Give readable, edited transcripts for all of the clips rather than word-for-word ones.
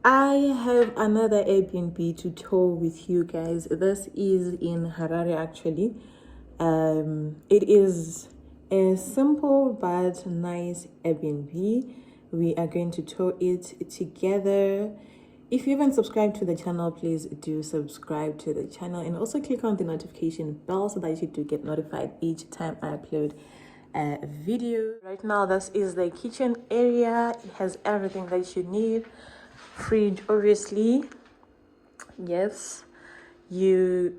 I have another Airbnb to tour with you guys. This is in Harare actually. It is a simple but nice Airbnb. We are going to tour it together. If you haven't subscribed to the channel, please do subscribe to the channel and also click on the notification bell so that you do get notified each time I upload a video. Right now, this is the kitchen area. It has everything that you need. Fridge, obviously. Yes. There's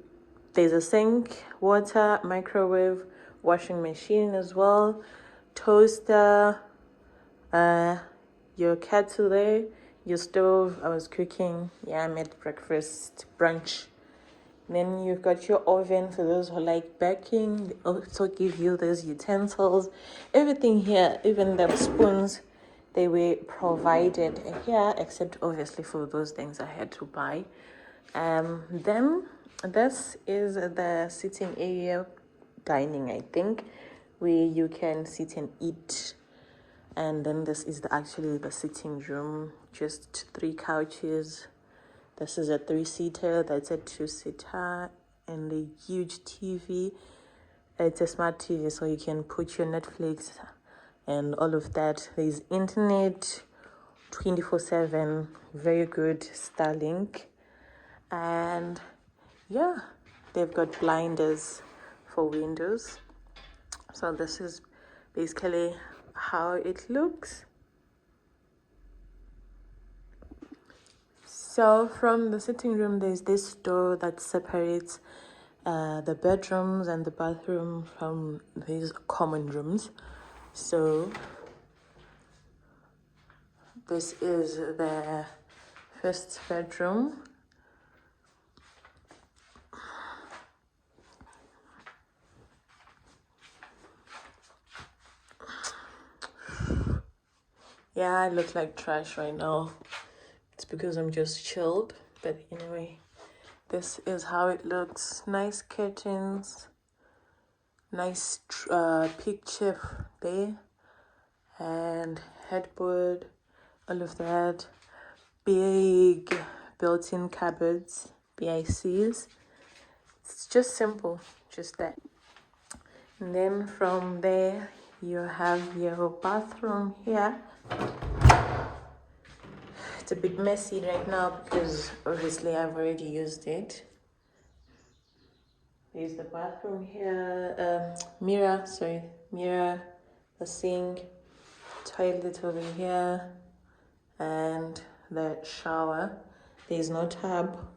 a sink, water, microwave, washing machine as well, toaster, your kettle there, your stove. I was cooking. Yeah, I made breakfast, brunch. Then you've got your oven for those who like baking. They also give you those utensils. Everything here, even the spoons, they were provided here, except obviously for those things I had to buy. Then this is the sitting area, dining, I think, where you can sit and eat. And then this is actually the sitting room, just 3 couches. This is a 3-seater, that's a 2-seater, and a huge TV. It's a smart TV, so you can put your Netflix and all of that. There's internet 24/7, very good Starlink. And yeah, they've got blinders for windows. So this is basically how it looks. So from the sitting room, there's this door that separates the bedrooms and the bathroom from these common rooms. So this is the first bedroom. Yeah, I look like trash right now. It's because I'm just chilled. But anyway, this is how it looks. Nice curtains. Nice picture there. And headboard. All of that. Big built-in cupboards. BICs. It's just simple. Just that. And then from there, you have your bathroom here. It's a bit messy right now because obviously I've already used it. There's the bathroom here, mirror, the sink, toilet over here, and the shower. There's no tub.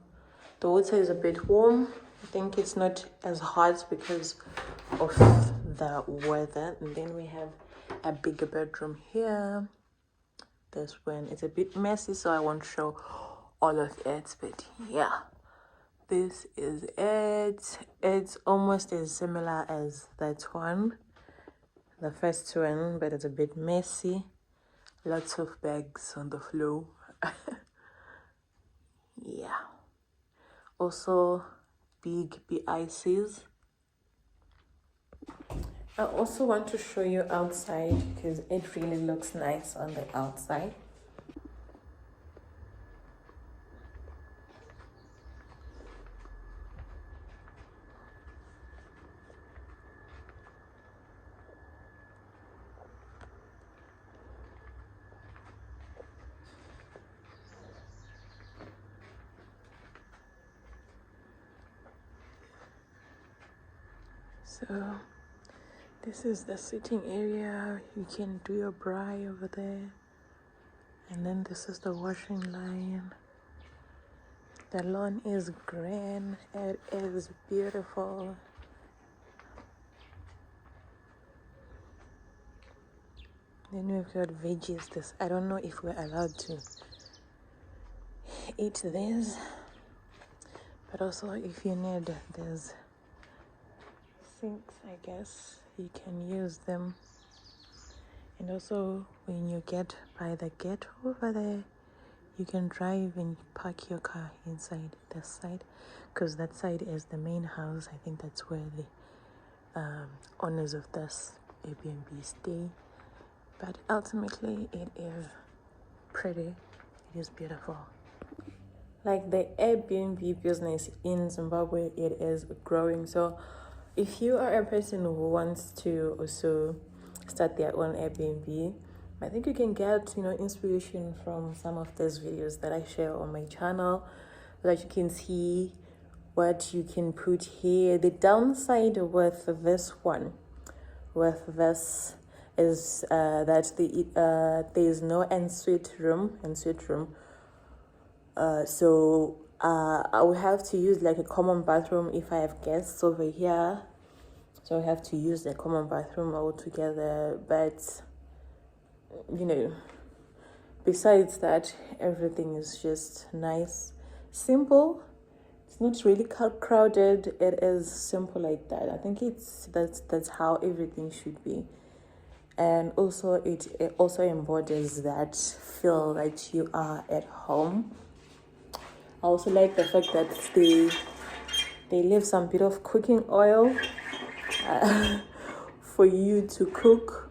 The water is a bit warm. I think it's not as hot because of the weather. And then we have a bigger bedroom here. This one is a bit messy, so I won't show all of it, but yeah, this is it. It's almost as similar as that one, the first one, but it's a bit messy. Lots of bags on the floor. Yeah, also big BICs. I also want to show you outside because it really looks nice on the outside. So this is the sitting area. You can do your braai over there. And then this is the washing line. The lawn is green. It is beautiful. Then we've got veggies. I don't know if we're allowed to eat this. But also if you need, there's sinks, I guess. You can use them. And also when you get by the gate over there, you can drive and park your car inside this side, because that side is the main house. I think that's where the owners of this Airbnb stay. But ultimately it is pretty. It is beautiful. like the Airbnb business in Zimbabwe, it is growing. So if you are a person who wants to also start their own Airbnb, I think you can get, inspiration from some of those videos that I share on my channel, so that you can see what you can put here. The downside with this one, with this, is that there is no ensuite room. So I will have to use like a common bathroom if I have guests over here. So I have to use the common bathroom altogether. But besides that, everything is just nice, simple. It's not really crowded. It is simple like that. I think that's how everything should be. And also it also embodies that feel that you are at home. I also like the fact that they leave some bit of cooking oil for you to cook,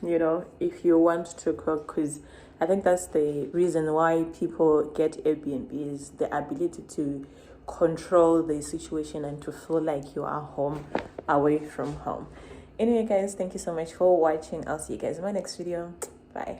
if you want to cook, because I think that's the reason why people get Airbnb, is the ability to control the situation and to feel like you are home away from home. Anyway, guys, thank you so much for watching. I'll see you guys in my next video. Bye.